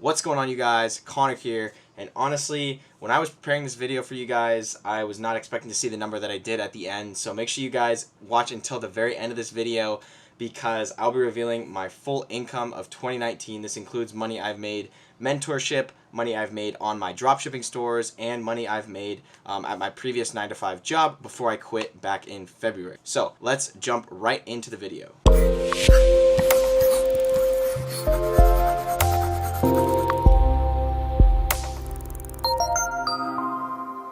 What's going on, you guys? Connor here. And honestly, when I was preparing this video for you guys, I was not expecting to see the number that I did at the end. So make sure you guys watch until the very end of this video, because I'll be revealing my full income of 2019. This includes money I've made mentorship, money I've made on my dropshipping stores, and money I've made at my previous 9-to-5 job before I quit back in February. So let's jump right into the video.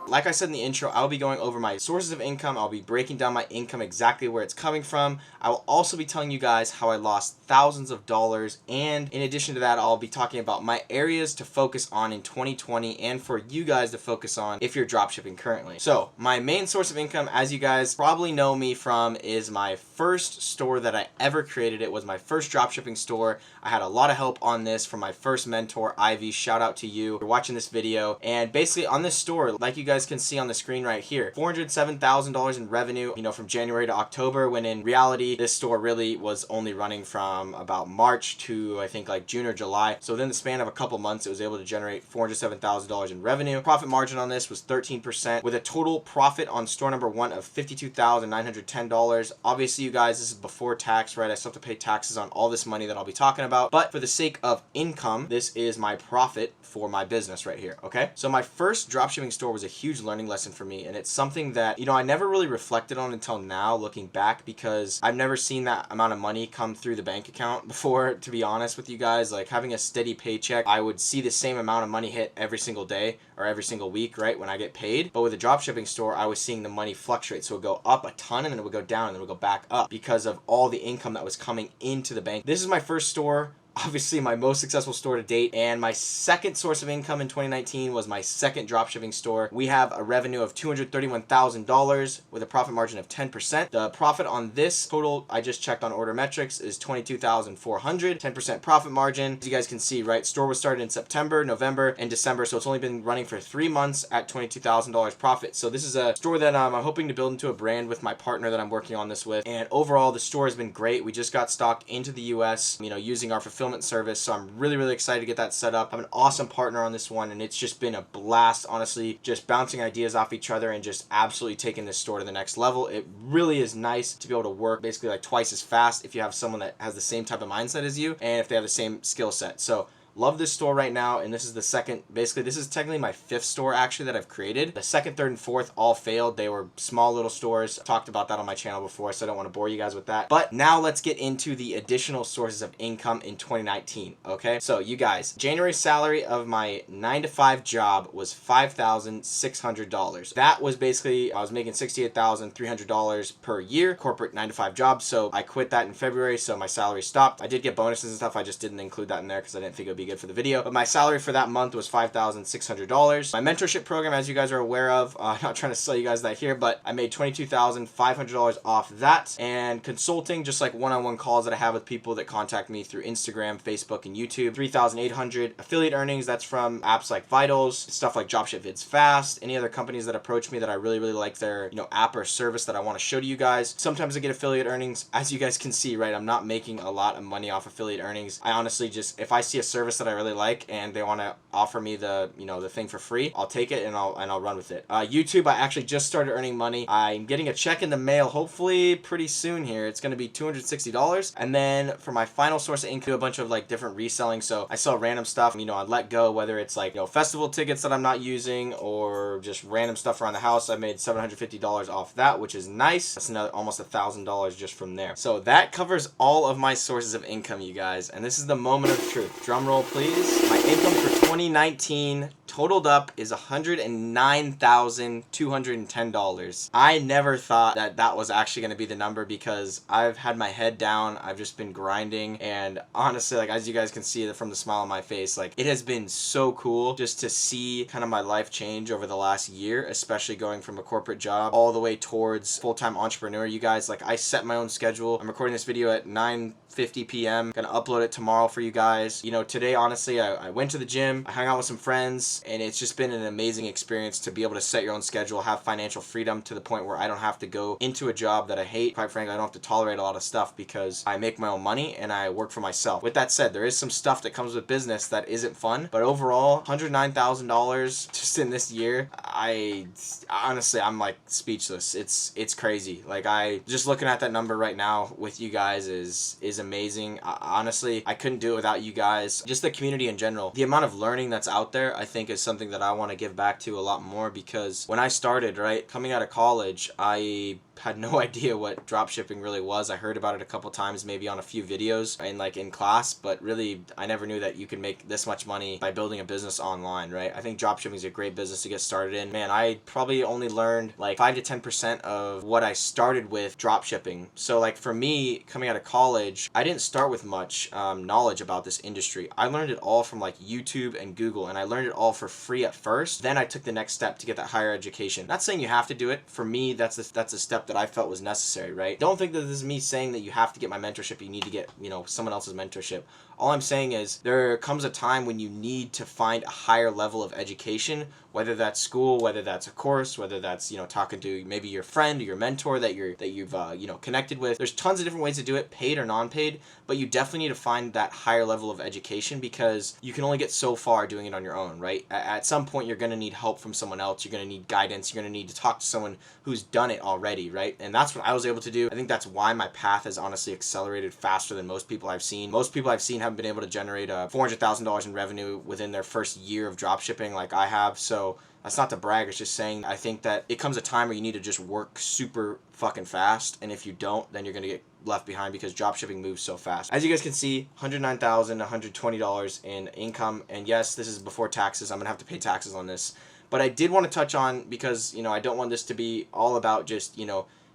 Like I said in the intro, I'll be going over my sources of income. I'll be breaking down my income, exactly where it's coming from. I will also be telling you guys how I lost thousands of dollars. And in addition to that, I'll be talking about my areas to focus on in 2020 and for you guys to focus on if you're dropshipping currently. So my main source of income, as you guys probably know me from, is my first store that I ever created. It was my first dropshipping store. I had a lot of help on this from my first mentor, Ivy. Shout out to you for watching this video. And basically on this store, like you guys can see on the screen right here, $407,000 in revenue, from January to October, when in reality this store really was only running from about March to I think like June or July. So within the span of a couple months, it was able to generate $407,000 in revenue. Profit margin on this was 13%, with a total profit on store number one of $52,910. Obviously, you guys, this is before tax, right? I still have to pay taxes on all this money that I'll be talking about, but for the sake of income, this is my profit for my business right here. Okay, so my first dropshipping store was a huge learning lesson for me, and it's something that I never really reflected on until now, looking back, because I've never seen that amount of money come through the bank account before, to be honest with you guys. Like, having a steady paycheck, I would see the same amount of money hit every single day or every single week, right, when I get paid. But with a dropshipping store, I was seeing the money fluctuate. So it would go up a ton, and then it would go down, and then it would go back up because of all the income that was coming into the bank. This is my first store, obviously my most successful store to date, and my second source of income in 2019 was my second dropshipping store. We have a revenue of $231,000 with a profit margin of 10%. The profit on this total, I just checked on Order Metrics, is $22,400, 10% profit margin. As you guys can see, right, store was started in September, November, and December, so it's only been running for 3 months at $22,000 profit. So this is a store that I'm hoping to build into a brand with my partner that I'm working on this with, and overall the store has been great. We just got stocked into the US, using our fulfillment service, so I'm really excited to get that set up. I have an awesome partner on this one, and it's just been a blast, honestly, just bouncing ideas off each other and just absolutely taking this store to the next level. It really is nice to be able to work basically like twice as fast if you have someone that has the same type of mindset as you, and if they have the same skill set. So love this store right now, and this is the second, basically this is technically my fifth store actually that I've created. The second, third, and fourth all failed. They were small little stores. I talked about that on my channel before, so I don't want to bore you guys with that. But now let's get into the additional sources of income in 2019, okay? So you guys, January salary of my 9-to-5 job was $5,600. That was basically, I was making $68,300 per year, corporate 9-to-5 job, so I quit that in February, so my salary stopped. I did get bonuses and stuff, I just didn't include that in there because I didn't think it would be good for the video. But my salary for that month was $5,600. My mentorship program, as you guys are aware of, I'm not trying to sell you guys that here, but I made $22,500 off that. And consulting, just like one-on-one calls that I have with people that contact me through Instagram, Facebook, and YouTube, $3,800. Affiliate earnings, that's from apps like Vitals, stuff like Dropship Vids Fast, any other companies that approach me that I really like their app or service that I want to show to you guys. Sometimes I get affiliate earnings. As you guys can see, right, I'm not making a lot of money off affiliate earnings. I honestly just, if I see a service that I really like and they want to offer me the the thing for free, I'll take it and I'll run with it. YouTube, I actually just started earning money. I'm getting a check in the mail hopefully pretty soon here. It's going to be $260. And then for my final source of income, a bunch of like different reselling. So I sell random stuff on Letgo, whether it's like festival tickets that I'm not using or just random stuff around the house. I made $750 off that, which is nice. That's another almost $1,000 just from there. So that covers all of my sources of income, you guys, and this is the moment of truth. Drum roll please. My income for 2019 totaled up is $109,210. I never thought that that was actually going to be the number, because I've had my head down. I've just been grinding, and honestly, like, as you guys can see from the smile on my face, like, it has been so cool just to see kind of my life change over the last year, especially going from a corporate job all the way towards full-time entrepreneur. You guys, like, I set my own schedule. I'm recording this video at 9:50 p.m. Gonna upload it tomorrow for you guys. Today, honestly, I went to the gym, I hung out with some friends, and it's just been an amazing experience to be able to set your own schedule, have financial freedom to the point where I don't have to go into a job that I hate. Quite frankly, I don't have to tolerate a lot of stuff because I make my own money and I work for myself. With that said, there is some stuff that comes with business that isn't fun, but overall, $109,000 just in this year, I honestly, I'm like speechless. It's crazy. Like, I just looking at that number right now with you guys is amazing. Honestly, I couldn't do it without you guys. Just the community in general. The amount of learning that's out there, I think, is something that I want to give back to a lot more, because when I started, right, coming out of college, I had no idea what dropshipping really was. I heard about it a couple times, maybe on a few videos and like in class, but really I never knew that you could make this much money by building a business online, right? I think dropshipping is a great business to get started in. Man, I probably only learned like 5 to 10% of what I started with dropshipping. So like for me, coming out of college, I didn't start with much knowledge about this industry. I learned it all from like YouTube and Google, and I learned it all for free at first. Then I took the next step to get that higher education. Not saying you have to do it. For me, that's a step that I felt was necessary, right? Don't think that this is me saying that you have to get my mentorship, you need to get, someone else's mentorship. All I'm saying is there comes a time when you need to find a higher level of education, whether that's school, whether that's a course, whether that's, talking to maybe your friend or your mentor that you've connected with. There's tons of different ways to do it, paid or non-paid, but you definitely need to find that higher level of education, because you can only get so far doing it on your own, right? At some point, you're going to need help from someone else. You're going to need guidance. You're going to need to talk to someone who's done it already, right? And that's what I was able to do. I think that's why my path has honestly accelerated faster than most people I've seen. Most people I've seen haven't been able to generate $400,000 in revenue within their first year of dropshipping like I have. So that's not to brag, it's just saying I think that it comes a time where you need to just work super fucking fast, and if you don't, then you're going to get left behind, because dropshipping moves so fast. As you guys can see, $109,120 in income, and yes, this is before taxes. I'm going to have to pay taxes on this. But I did want to touch on, because, I don't want this to be all about just,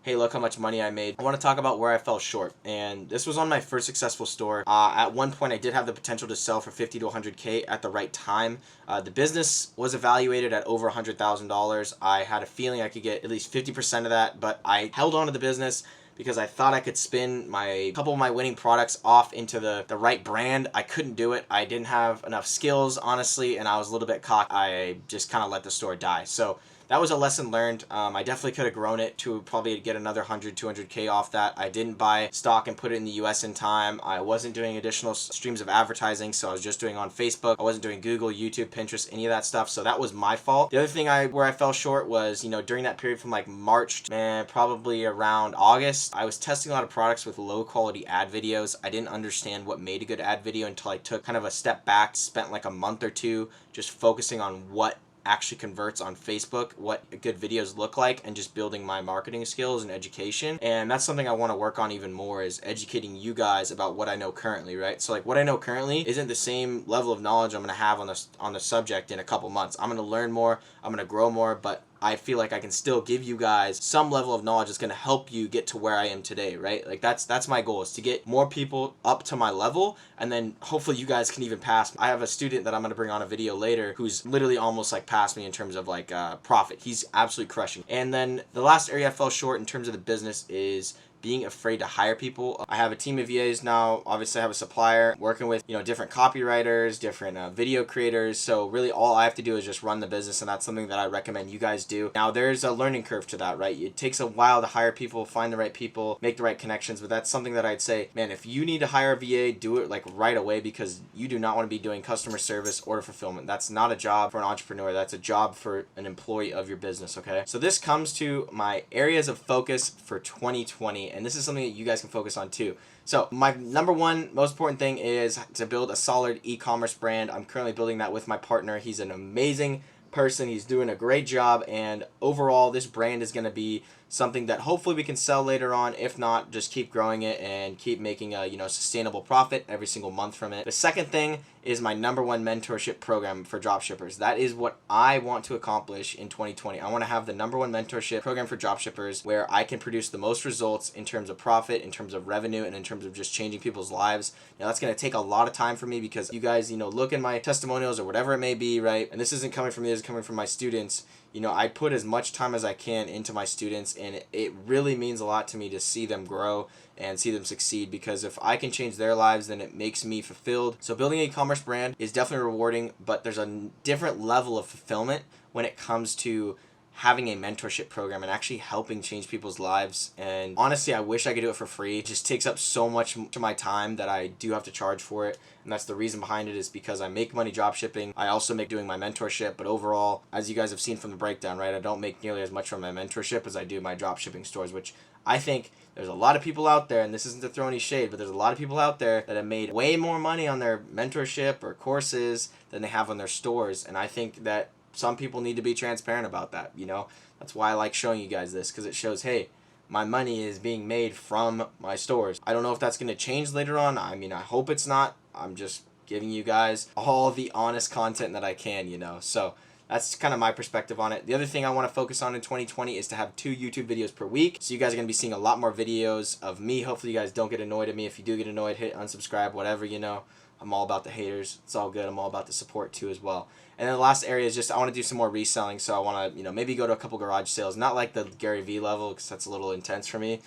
hey, look how much money I made. I want to talk about where I fell short. And this was on my first successful store. At one point, I did have the potential to sell for 50 to 100K at the right time. The business was evaluated at over $100,000. I had a feeling I could get at least 50% of that, but I held on to the business because I thought I could spin a couple of my winning products off into the right brand. I couldn't do it. I didn't have enough skills, honestly, and I was a little bit cocky. I just kind of let the store die. So that was a lesson learned. I definitely could have grown it to probably get another 100, 200K off that. I didn't buy stock and put it in the US in time. I wasn't doing additional streams of advertising, so I was just doing on Facebook. I wasn't doing Google, YouTube, Pinterest, any of that stuff, so that was my fault. The other thing where I fell short was, during that period from like March, probably around August, I was testing a lot of products with low quality ad videos. I didn't understand what made a good ad video until I took kind of a step back, spent like a month or two just focusing on what actually converts on Facebook, what good videos look like, and just building my marketing skills and education. And that's something I want to work on even more, is educating you guys about what I know currently, right? So like what I know currently isn't the same level of knowledge I'm going to have on the subject in a couple months. I'm going to learn more, I'm going to grow more, but I feel like I can still give you guys some level of knowledge that's going to help you get to where I am today, right? Like that's my goal, is to get more people up to my level, and then hopefully you guys can even pass. I have a student that I'm going to bring on a video later who's literally almost like past me in terms of like profit. He's absolutely crushing. And then the last area I fell short in terms of the business is being afraid to hire people. I have a team of VAs now. Obviously, I have a supplier working with, different copywriters, different video creators. So really all I have to do is just run the business, and that's something that I recommend you guys do. Now, there's a learning curve to that, right? It takes a while to hire people, find the right people, make the right connections, but that's something that I'd say, man, if you need to hire a VA, do it like right away, because you do not want to be doing customer service, order fulfillment. That's not a job for an entrepreneur. That's a job for an employee of your business, okay? So this comes to my areas of focus for 2020. And this is something that you guys can focus on too. So my number one most important thing is to build a solid e-commerce brand. I'm currently building that with my partner. He's an amazing person. He's doing a great job, and overall this brand is going to be something that hopefully we can sell later on. If not, just keep growing it and keep making a sustainable profit every single month from it. The second thing is my number one mentorship program for dropshippers. That is what I want to accomplish in 2020. I want to have the number one mentorship program for dropshippers where I can produce the most results in terms of profit, in terms of revenue, and in terms of just changing people's lives. Now that's going to take a lot of time for me, because you guys, look in my testimonials or whatever it may be, right? And this isn't coming from me, this is coming from my students. you know, I put as much time as I can into my students, and it really means a lot to me to see them grow and see them succeed, because if I can change their lives, then it makes me fulfilled. So building an e-commerce brand is definitely rewarding, but there's a different level of fulfillment when it comes to having a mentorship program and actually helping change people's lives. And honestly, I wish I could do it for free. It just takes up so much of my time that I do have to charge for it. And that's the reason behind it, is because I make money drop shipping. I also make doing my mentorship, but overall, as you guys have seen from the breakdown, right, I don't make nearly as much from my mentorship as I do my drop shipping stores, which I think there's a lot of people out there, and this isn't to throw any shade, but there's a lot of people out there that have made way more money on their mentorship or courses than they have on their stores. And I think that some people need to be transparent about that, you know. That's why I like showing you guys this, because it shows, hey, my money is being made from my stores. I don't know if that's going to change later on. I mean, I hope it's not. I'm just giving you guys all the honest content that I can, you know. So that's kind of my perspective on it. The other thing I want to focus on in 2020 is to have 2 YouTube videos per week. So you guys are going to be seeing a lot more videos of me. Hopefully you guys don't get annoyed at me. If you do get annoyed, hit unsubscribe, whatever, you know. I'm all about the haters. It's all good. I'm all about the support too as well. And then the last area is just I want to do some more reselling. So I want to, you know, maybe go to a couple garage sales. Not like the Gary Vee level, because that's a little intense for me.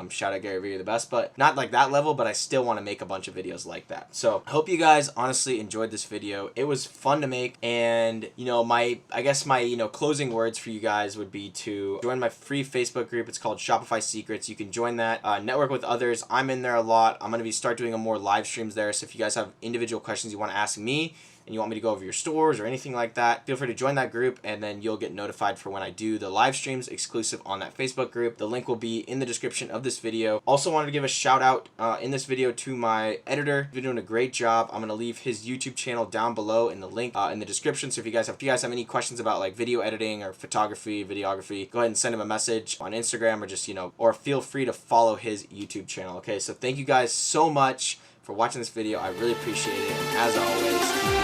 Shout out Gary Vee, you're the best. But not like that level, but I still want to make a bunch of videos like that. So I hope you guys honestly enjoyed this video. It was fun to make. And, you know, I guess my, you know, closing words for you guys would be to join my free Facebook group. It's called Shopify Secrets. You can join that. Network with others. I'm in there a lot. I'm going to start doing more live streams there. So if you guys have individual questions you want to ask me, and you want me to go over your stores or anything like that, feel free to join that group, and then you'll get notified for when I do the live streams exclusive on that Facebook group. The link will be in the description of this video. Also wanted to give a shout out in this video to my editor. He's doing a great job. I'm going to leave his YouTube channel down below in the link in the description. So if you guys have any questions about like video editing or photography, videography, go ahead and send him a message on Instagram, or just, you know, or feel free to follow his YouTube channel. Okay, so thank you guys so much for watching this video. I really appreciate it. And as always,